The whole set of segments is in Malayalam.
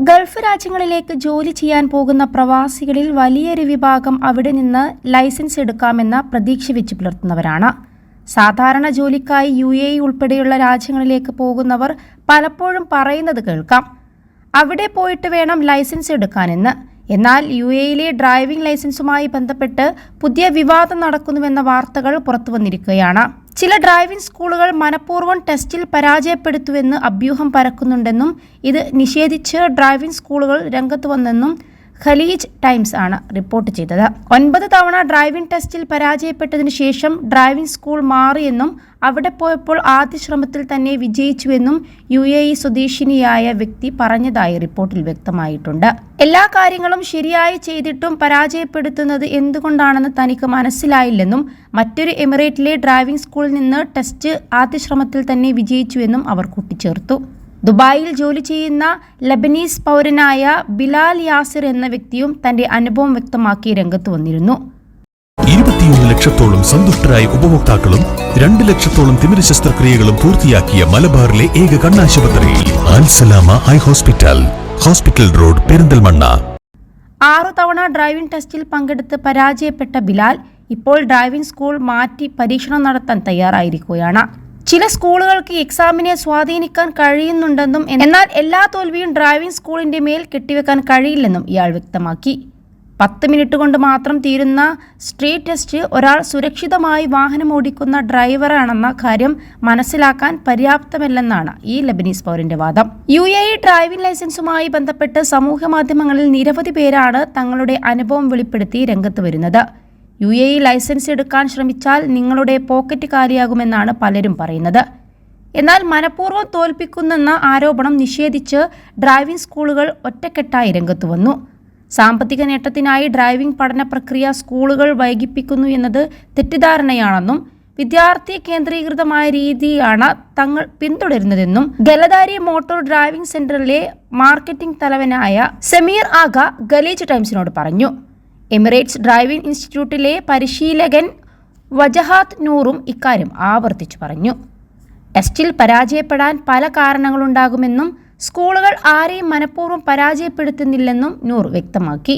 ഗൾഫ് രാജ്യങ്ങളിലേക്ക് ജോലി ചെയ്യാൻ പോകുന്ന പ്രവാസികളിൽ വലിയൊരു വിഭാഗം അവിടെ നിന്ന് ലൈസൻസ് എടുക്കാമെന്ന പ്രതീക്ഷ വെച്ച് പുലർത്തുന്നവരാണ്. സാധാരണ ജോലിക്കായി UAE ഉൾപ്പെടെയുള്ള രാജ്യങ്ങളിലേക്ക് പോകുന്നവർ പലപ്പോഴും പറയുന്നത് കേൾക്കാം, അവിടെ പോയിട്ട് വേണം ലൈസൻസ് എടുക്കാനെന്ന്. എന്നാൽ UAEയിലെ ഡ്രൈവിംഗ് ലൈസൻസുമായി ബന്ധപ്പെട്ട് പുതിയ വിവാദം നടക്കുന്നുവെന്ന വാർത്തകൾ പുറത്തുവന്നിരിക്കുകയാണ്. ചില ഡ്രൈവിംഗ് സ്കൂളുകൾ മനഃപൂർവ്വം ടെസ്റ്റിൽ പരാജയപ്പെടുത്തുമെന്ന് അഭ്യൂഹം പരക്കുന്നുണ്ടെന്നും ഇത് നിഷേധിച്ച് ഡ്രൈവിംഗ് സ്കൂളുകൾ രംഗത്ത് വന്നെന്നും ഖലീജ് ടൈംസ് ആണ് റിപ്പോർട്ട് ചെയ്തത്. 9 തവണ ഡ്രൈവിംഗ് ടെസ്റ്റിൽ പരാജയപ്പെട്ടതിനു ശേഷം ഡ്രൈവിംഗ് സ്കൂൾ മാറിയെന്നും അവിടെ പോയപ്പോൾ ആദ്യ ശ്രമത്തിൽ തന്നെ വിജയിച്ചുവെന്നും UAE സ്വദേശിനിയായ വ്യക്തി പറഞ്ഞതായി റിപ്പോർട്ടിൽ വ്യക്തമായിട്ടുണ്ട്. എല്ലാ കാര്യങ്ങളും ശരിയായി ചെയ്തിട്ടും പരാജയപ്പെടുത്തുന്നത് എന്തുകൊണ്ടാണെന്ന് തനിക്ക് മനസ്സിലായില്ലെന്നും മറ്റൊരു എമിറേറ്റിലെ ഡ്രൈവിംഗ് സ്കൂളിൽ നിന്ന് ടെസ്റ്റ് ആദ്യ ശ്രമത്തിൽ തന്നെ വിജയിച്ചുവെന്നും അവർ കൂട്ടിച്ചേർത്തു. ദുബായിൽ ജോലി ചെയ്യുന്ന ലബനീസ് പൗരനായ ബിലാൽ യാസിർ എന്ന വ്യക്തിയും തന്റെ അനുഭവം വ്യക്തമാക്കി രംഗത്ത് വന്നിരുന്നു. 21 ലക്ഷത്തോളം സന്തുഷ്ടരായ ഉപഭോക്താക്കളും 2 ലക്ഷത്തോളം തിമിര ശസ്ത്രക്രിയകളും പൂർത്തിയാക്കിയ മലബാറിലെ ഏക കണ്ണാശുപത്രി Al Salama eye hospital, hospital road, Perinthalmanna. 6 തവണ ഡ്രൈവിംഗ് ടെസ്റ്റിൽ പങ്കെടുത്ത് പരാജയപ്പെട്ട ബിലാൽ ഇപ്പോൾ ഡ്രൈവിംഗ് സ്കൂൾ മാറ്റി പരീക്ഷണം നടത്താൻ തയ്യാറായിരിക്കുകയാണ്. ചില സ്കൂളുകൾക്ക് എക്സാമിനെ സ്വാധീനിക്കാൻ കഴിയുന്നുണ്ടെന്നും എന്നാൽ എല്ലാ തോൽവിയും ഡ്രൈവിംഗ് സ്കൂളിന്റെ മേൽ കെട്ടിവെക്കാൻ കഴിയില്ലെന്നും ഇയാൾ വ്യക്തമാക്കി. 10 മിനിറ്റ് കൊണ്ട് മാത്രം തീരുന്ന സ്ട്രീറ്റ് ടെസ്റ്റ് ഒരാൾ സുരക്ഷിതമായി വാഹനം ഓടിക്കുന്ന ഡ്രൈവറാണെന്ന കാര്യം മനസ്സിലാക്കാൻ പര്യാപ്തമല്ലെന്നാണ് ഈ ലബനീസ് പൗരന്റെ വാദം. UAE ഡ്രൈവിംഗ് ലൈസൻസുമായി ബന്ധപ്പെട്ട് സമൂഹ മാധ്യമങ്ങളിൽ നിരവധി പേരാണ് തങ്ങളുടെ അനുഭവം വെളിപ്പെടുത്തി രംഗത്ത് വരുന്നത്. UAE ലൈസൻസ് എടുക്കാൻ ശ്രമിച്ചാൽ നിങ്ങളുടെ പോക്കറ്റ് കാലിയാകുമെന്നാണ് പലരും പറയുന്നത്. എന്നാൽ മനഃപൂർവ്വം തോൽപ്പിക്കുന്നെന്ന ആരോപണം നിഷേധിച്ച് ഡ്രൈവിംഗ് സ്കൂളുകൾ ഒറ്റക്കെട്ടായി രംഗത്ത് വന്നു. സാമ്പത്തിക നേട്ടത്തിനായി ഡ്രൈവിംഗ് പഠന പ്രക്രിയ സ്കൂളുകൾ വൈകിപ്പിക്കുന്നു എന്നത് തെറ്റിദ്ധാരണയാണെന്നും വിദ്യാർത്ഥി കേന്ദ്രീകൃതമായ രീതിയാണ് തങ്ങൾ പിന്തുടരുന്നതെന്നും ഗലദാരി മോട്ടോർ ഡ്രൈവിംഗ് സെന്ററിലെ മാർക്കറ്റിംഗ് തലവനായ സമീർ ആഗ ഖലീജ് ടൈംസിനോട് പറഞ്ഞു. എമിറേറ്റ്സ് ഡ്രൈവിംഗ് ഇൻസ്റ്റിറ്റ്യൂട്ടിലെ പരിശീലകൻ വജഹാത്ത് നൂറും ഇക്കാര്യം ആവർത്തിച്ചു പറഞ്ഞു. ടെസ്റ്റിൽ പരാജയപ്പെടാൻ പല കാരണങ്ങളുണ്ടാകുമെന്നും സ്കൂളുകൾ ആരെയും മനഃപൂർവ്വം പരാജയപ്പെടുത്തുന്നില്ലെന്നും നൂർ വ്യക്തമാക്കി.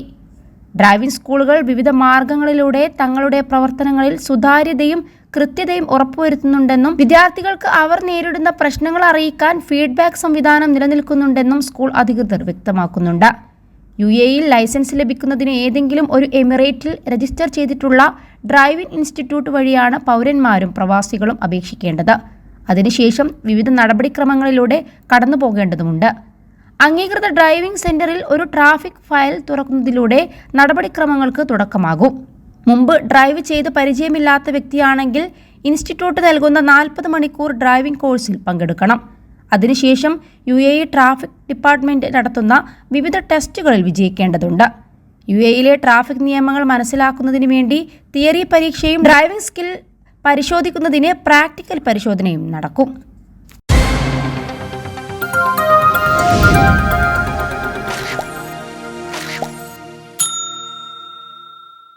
ഡ്രൈവിംഗ് സ്കൂളുകൾ വിവിധ മാർഗങ്ങളിലൂടെ തങ്ങളുടെ പ്രവർത്തനങ്ങളിൽ സുതാര്യതയും കൃത്യതയും ഉറപ്പുവരുത്തുന്നുണ്ടെന്നും വിദ്യാർത്ഥികൾക്ക് അവർ നേരിടുന്ന പ്രശ്നങ്ങൾ അറിയിക്കാൻ ഫീഡ്ബാക്ക് സംവിധാനം നിലനിൽക്കുന്നുണ്ടെന്നും സ്കൂൾ അധികൃതർ വ്യക്തമാക്കുന്നുണ്ട്. UAEയിൽ ലൈസൻസ് ലഭിക്കുന്നതിന് ഏതെങ്കിലും ഒരു എമിറേറ്റിൽ രജിസ്റ്റർ ചെയ്തിട്ടുള്ള ഡ്രൈവിംഗ് ഇൻസ്റ്റിറ്റ്യൂട്ട് വഴിയാണ് പൗരന്മാരും പ്രവാസികളും അപേക്ഷിക്കേണ്ടത്. അതിനുശേഷം വിവിധ നടപടിക്രമങ്ങളിലൂടെ കടന്നു പോകേണ്ടതുണ്ട്. അംഗീകൃത ഡ്രൈവിംഗ് സെന്ററിൽ ഒരു ട്രാഫിക് ഫയൽ തുറക്കുന്നതിലൂടെ നടപടിക്രമങ്ങൾക്ക് തുടക്കമാകും. മുമ്പ് ഡ്രൈവ് ചെയ്ത് പരിചയമില്ലാത്ത വ്യക്തിയാണെങ്കിൽ ഇൻസ്റ്റിറ്റ്യൂട്ട് നൽകുന്ന 40 മണിക്കൂർ ഡ്രൈവിംഗ് കോഴ്സിൽ പങ്കെടുക്കണം. അതിനുശേഷം UAE ട്രാഫിക് ഡിപ്പാർട്ട്മെന്റ് നടത്തുന്ന വിവിധ ടെസ്റ്റുകളിൽ വിജയിക്കേണ്ടതുണ്ട്. UAEയിലെ ട്രാഫിക് നിയമങ്ങൾ മനസ്സിലാക്കുന്നതിന് വേണ്ടി തിയറി പരീക്ഷയും ഡ്രൈവിംഗ് സ്കിൽ പരിശോധിക്കുന്നതിന് പ്രാക്ടിക്കൽ പരിശോധനയും നടക്കും.